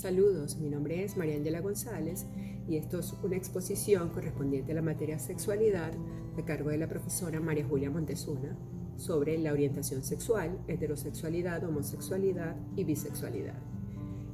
Saludos, mi nombre es María Ángela González y esto es una exposición correspondiente a la materia sexualidad a cargo de la profesora María Julia Montezuna sobre la orientación sexual, heterosexualidad, homosexualidad y bisexualidad.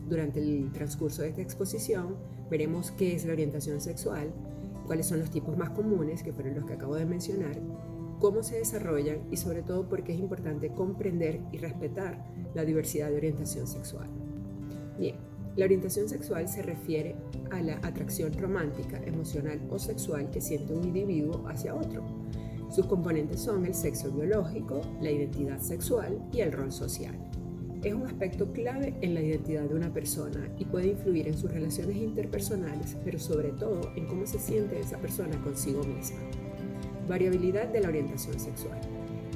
Durante el transcurso de esta exposición veremos qué es la orientación sexual, cuáles son los tipos más comunes, que fueron los que acabo de mencionar, cómo se desarrollan y sobre todo por qué es importante comprender y respetar la diversidad de orientación sexual. Bien, la orientación sexual se refiere a la atracción romántica, emocional o sexual que siente un individuo hacia otro. Sus componentes son el sexo biológico, la identidad sexual y el rol social. Es un aspecto clave en la identidad de una persona y puede influir en sus relaciones interpersonales, pero sobre todo en cómo se siente esa persona consigo misma. Variabilidad de la orientación sexual.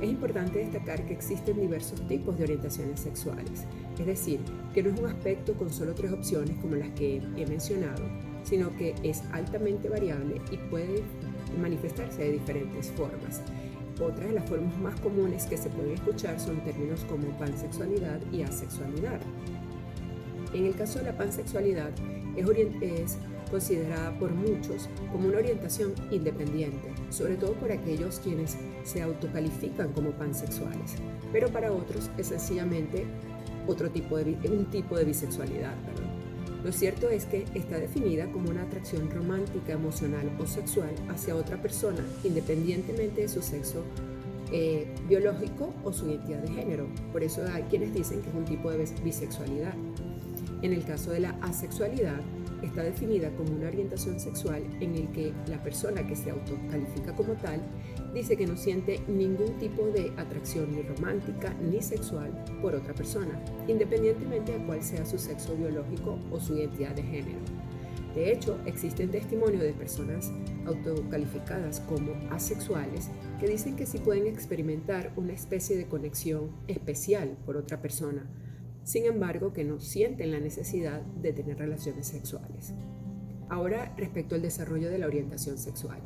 Es importante destacar que existen diversos tipos de orientaciones sexuales, es decir, que no es un aspecto con solo 3 opciones como las que he mencionado, sino que es altamente variable y puede manifestarse de diferentes formas. Otras de las formas más comunes que se pueden escuchar son términos como pansexualidad y asexualidad. En el caso de la pansexualidad, es considerada por muchos como una orientación independiente, sobre todo por aquellos quienes se autocalifican como pansexuales, pero para otros es sencillamente un tipo de bisexualidad. Lo cierto es que está definida como una atracción romántica, emocional o sexual hacia otra persona, independientemente de su sexo biológico o su identidad de género. Por eso hay quienes dicen que es un tipo de bisexualidad. En el caso de la asexualidad, está definida como una orientación sexual en el que la persona que se autocalifica como tal dice que no siente ningún tipo de atracción ni romántica ni sexual por otra persona, independientemente de cuál sea su sexo biológico o su identidad de género. De hecho, existen testimonios de personas autocalificadas como asexuales que dicen que sí pueden experimentar una especie de conexión especial por otra persona, sin embargo que no sienten la necesidad de tener relaciones sexuales. Ahora, respecto al desarrollo de la orientación sexual.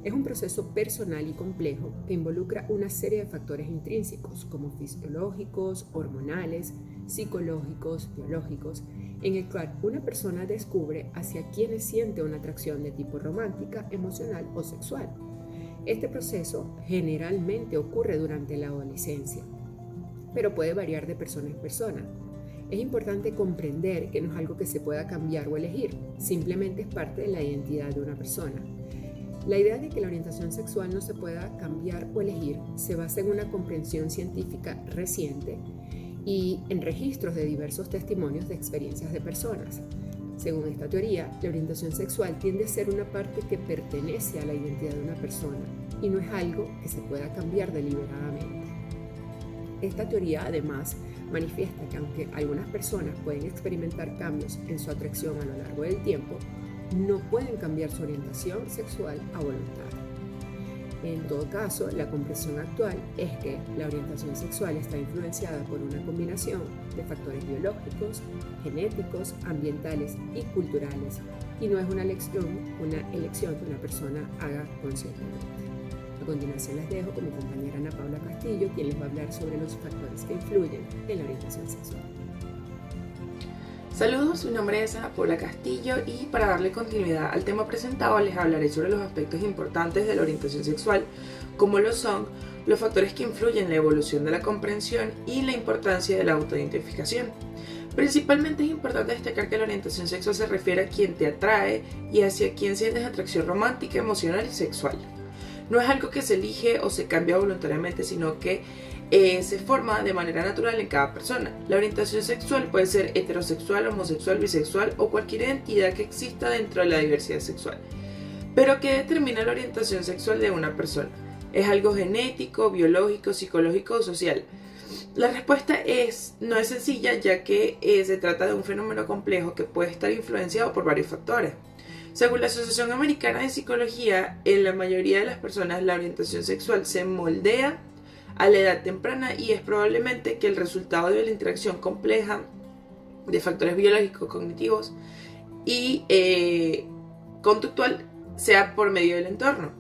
Es un proceso personal y complejo que involucra una serie de factores intrínsecos como fisiológicos, hormonales, psicológicos, biológicos, en el cual una persona descubre hacia quienes siente una atracción de tipo romántica, emocional o sexual. Este proceso generalmente ocurre durante la adolescencia, pero puede variar de persona en persona. Es importante comprender que no es algo que se pueda cambiar o elegir, simplemente es parte de la identidad de una persona. La idea de que la orientación sexual no se pueda cambiar o elegir se basa en una comprensión científica reciente y en registros de diversos testimonios de experiencias de personas. Según esta teoría, la orientación sexual tiende a ser una parte que pertenece a la identidad de una persona y no es algo que se pueda cambiar deliberadamente. Esta teoría, además, manifiesta que aunque algunas personas pueden experimentar cambios en su atracción a lo largo del tiempo, no pueden cambiar su orientación sexual a voluntad. En todo caso, la comprensión actual es que la orientación sexual está influenciada por una combinación de factores biológicos, genéticos, ambientales y culturales, y no es una elección que una persona haga conscientemente. A continuación les dejo con mi compañera Ana Paula Castillo, quien les va a hablar sobre los factores que influyen en la orientación sexual. Saludos, mi nombre es Ana Paula Castillo y para darle continuidad al tema presentado les hablaré sobre los aspectos importantes de la orientación sexual, como lo son los factores que influyen en la evolución de la comprensión y la importancia de la autoidentificación. Principalmente es importante destacar que la orientación sexual se refiere a quien te atrae y hacia quien sientes atracción romántica, emocional y sexual. No es algo que se elige o se cambia voluntariamente, sino que se forma de manera natural en cada persona. La orientación sexual puede ser heterosexual, homosexual, bisexual o cualquier identidad que exista dentro de la diversidad sexual. Pero ¿qué determina la orientación sexual de una persona? ¿Es algo genético, biológico, psicológico o social? La respuesta no es sencilla, ya que se trata de un fenómeno complejo que puede estar influenciado por varios factores. Según la Asociación Americana de Psicología, en la mayoría de las personas la orientación sexual se moldea a la edad temprana y es probablemente que el resultado de la interacción compleja de factores biológicos, cognitivos y conductual sea por medio del entorno.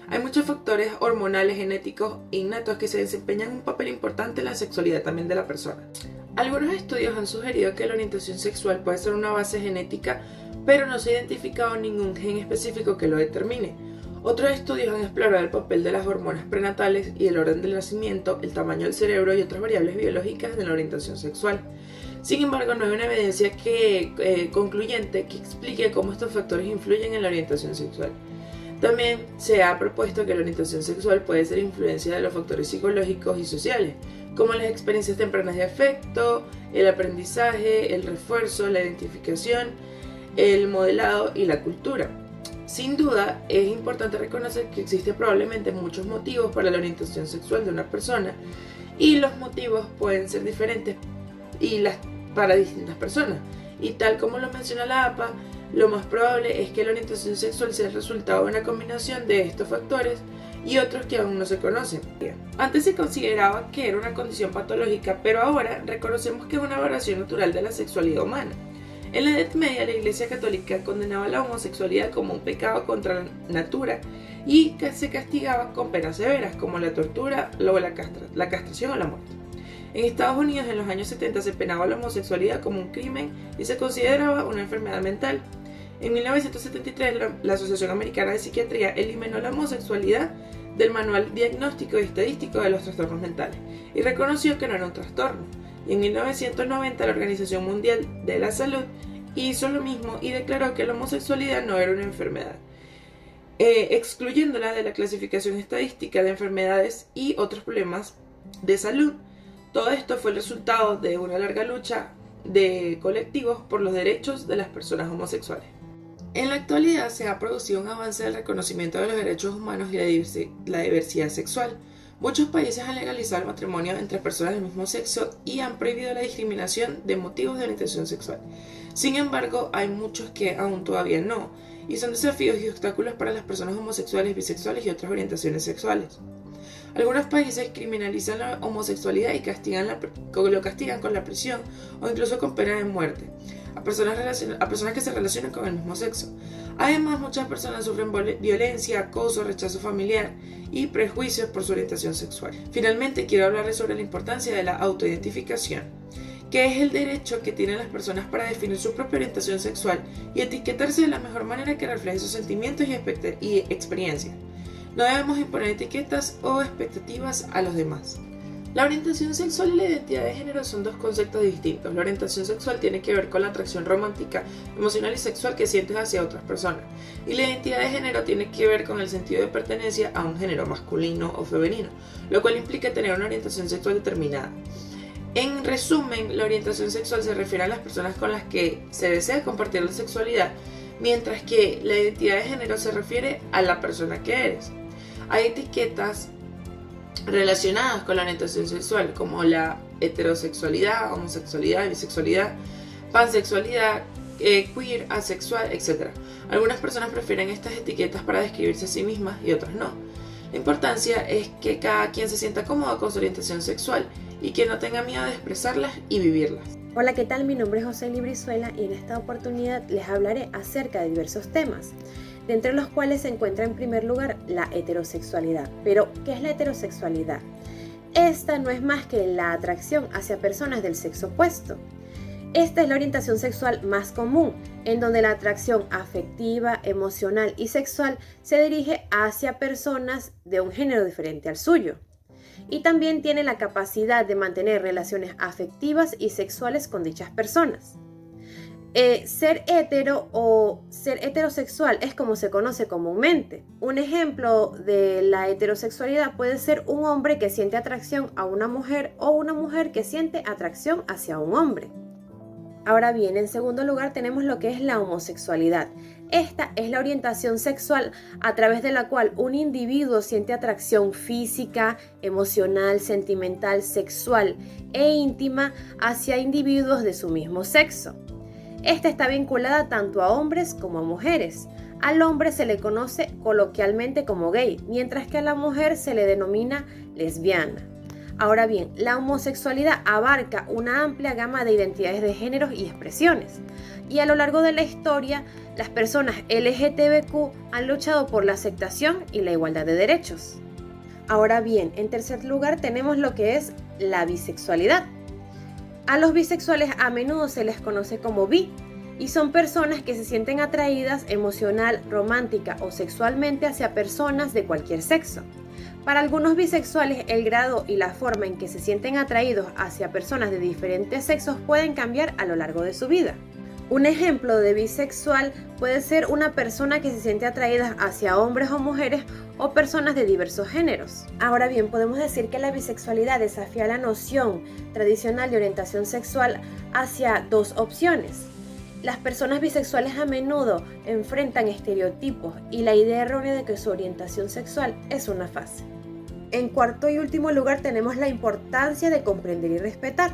Hay muchos factores hormonales, genéticos e innatos que se desempeñan un papel importante en la sexualidad también de la persona. Algunos estudios han sugerido que la orientación sexual puede ser una base genética, pero no se ha identificado ningún gen específico que lo determine. Otros estudios han explorado el papel de las hormonas prenatales y el orden del nacimiento, el tamaño del cerebro y otras variables biológicas de la orientación sexual. Sin embargo, no hay una evidencia concluyente que explique cómo estos factores influyen en la orientación sexual. También se ha propuesto que la orientación sexual puede ser influencia de los factores psicológicos y sociales, como las experiencias tempranas de afecto, el aprendizaje, el refuerzo, la identificación, el modelado y la cultura. Sin duda, es importante reconocer que existen probablemente muchos motivos para la orientación sexual de una persona y los motivos pueden ser diferentes para distintas personas. Y tal como lo menciona la APA, lo más probable es que la orientación sexual sea el resultado de una combinación de estos factores y otros que aún no se conocen. Antes se consideraba que era una condición patológica, pero ahora reconocemos que es una variación natural de la sexualidad humana. En la Edad Media, la Iglesia Católica condenaba la homosexualidad como un pecado contra la natura y que se castigaba con penas severas como la tortura, luego la castración o la muerte. En Estados Unidos, en los años 70, se penaba la homosexualidad como un crimen y se consideraba una enfermedad mental. En 1973, la Asociación Americana de Psiquiatría eliminó la homosexualidad del Manual Diagnóstico y Estadístico de los Trastornos Mentales y reconoció que no era un trastorno. Y en 1990, la Organización Mundial de la Salud hizo lo mismo y declaró que la homosexualidad no era una enfermedad, excluyéndola de la clasificación estadística de enfermedades y otros problemas de salud. Todo esto fue el resultado de una larga lucha de colectivos por los derechos de las personas homosexuales. En la actualidad se ha producido un avance del reconocimiento de los derechos humanos y la diversidad sexual. Muchos países han legalizado el matrimonio entre personas del mismo sexo y han prohibido la discriminación de motivos de orientación sexual. Sin embargo, hay muchos que aún todavía no, y son desafíos y obstáculos para las personas homosexuales, bisexuales y otras orientaciones sexuales. Algunos países criminalizan la homosexualidad y lo castigan con la prisión o incluso con pena de muerte a personas que se relacionan con el mismo sexo. Además, muchas personas sufren violencia, acoso, rechazo familiar y prejuicios por su orientación sexual. Finalmente, quiero hablarles sobre la importancia de la autoidentificación, que es el derecho que tienen las personas para definir su propia orientación sexual y etiquetarse de la mejor manera que refleje sus sentimientos y experiencias. No debemos imponer etiquetas o expectativas a los demás. La orientación sexual y la identidad de género son dos conceptos distintos. La orientación sexual tiene que ver con la atracción romántica, emocional y sexual que sientes hacia otras personas. Y la identidad de género tiene que ver con el sentido de pertenencia a un género masculino o femenino, lo cual implica tener una orientación sexual determinada. En resumen, la orientación sexual se refiere a las personas con las que se desea compartir la sexualidad, mientras que la identidad de género se refiere a la persona que eres. Hay etiquetas relacionadas con la orientación sexual, como la heterosexualidad, homosexualidad, bisexualidad, pansexualidad, queer, asexual, etc. Algunas personas prefieren estas etiquetas para describirse a sí mismas y otras no. La importancia es que cada quien se sienta cómodo con su orientación sexual y que no tenga miedo de expresarlas y vivirlas. Hola, ¿qué tal? Mi nombre es José Brizuela y en esta oportunidad les hablaré acerca de diversos temas, de entre los cuales se encuentra en primer lugar la heterosexualidad. Pero, ¿qué es la heterosexualidad? Esta no es más que la atracción hacia personas del sexo opuesto. Esta es la orientación sexual más común, en donde la atracción afectiva, emocional y sexual se dirige hacia personas de un género diferente al suyo. Y también tiene la capacidad de mantener relaciones afectivas y sexuales con dichas personas. Ser hetero o ser heterosexual es como se conoce comúnmente. Un ejemplo de la heterosexualidad puede ser un hombre que siente atracción a una mujer o una mujer que siente atracción hacia un hombre. Ahora bien, en segundo lugar tenemos lo que es la homosexualidad. Esta es la orientación sexual a través de la cual un individuo siente atracción física, emocional, sentimental, sexual e íntima hacia individuos de su mismo sexo. Esta está vinculada tanto a hombres como a mujeres. Al hombre se le conoce coloquialmente como gay, mientras que a la mujer se le denomina lesbiana. Ahora bien, la homosexualidad abarca una amplia gama de identidades de géneros y expresiones. Y a lo largo de la historia, las personas LGTBQ han luchado por la aceptación y la igualdad de derechos. Ahora bien, en tercer lugar tenemos lo que es la bisexualidad. A los bisexuales a menudo se les conoce como bi y son personas que se sienten atraídas emocional, romántica o sexualmente hacia personas de cualquier sexo. Para algunos bisexuales, el grado y la forma en que se sienten atraídos hacia personas de diferentes sexos pueden cambiar a lo largo de su vida. Un ejemplo de bisexual puede ser una persona que se siente atraída hacia hombres o mujeres o personas de diversos géneros. Ahora bien, podemos decir que la bisexualidad desafía la noción tradicional de orientación sexual hacia dos opciones. Las personas bisexuales a menudo enfrentan estereotipos y la idea errónea de que su orientación sexual es una fase. En cuarto y último lugar tenemos la importancia de comprender y respetar.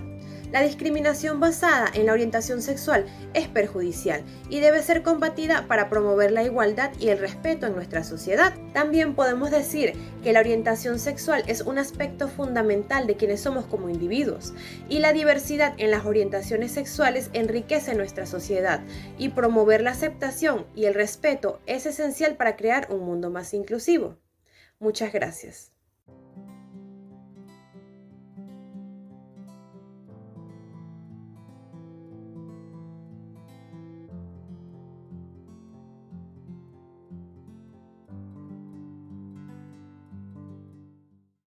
La discriminación basada en la orientación sexual es perjudicial y debe ser combatida para promover la igualdad y el respeto en nuestra sociedad. También podemos decir que la orientación sexual es un aspecto fundamental de quienes somos como individuos y la diversidad en las orientaciones sexuales enriquece nuestra sociedad y promover la aceptación y el respeto es esencial para crear un mundo más inclusivo. Muchas gracias.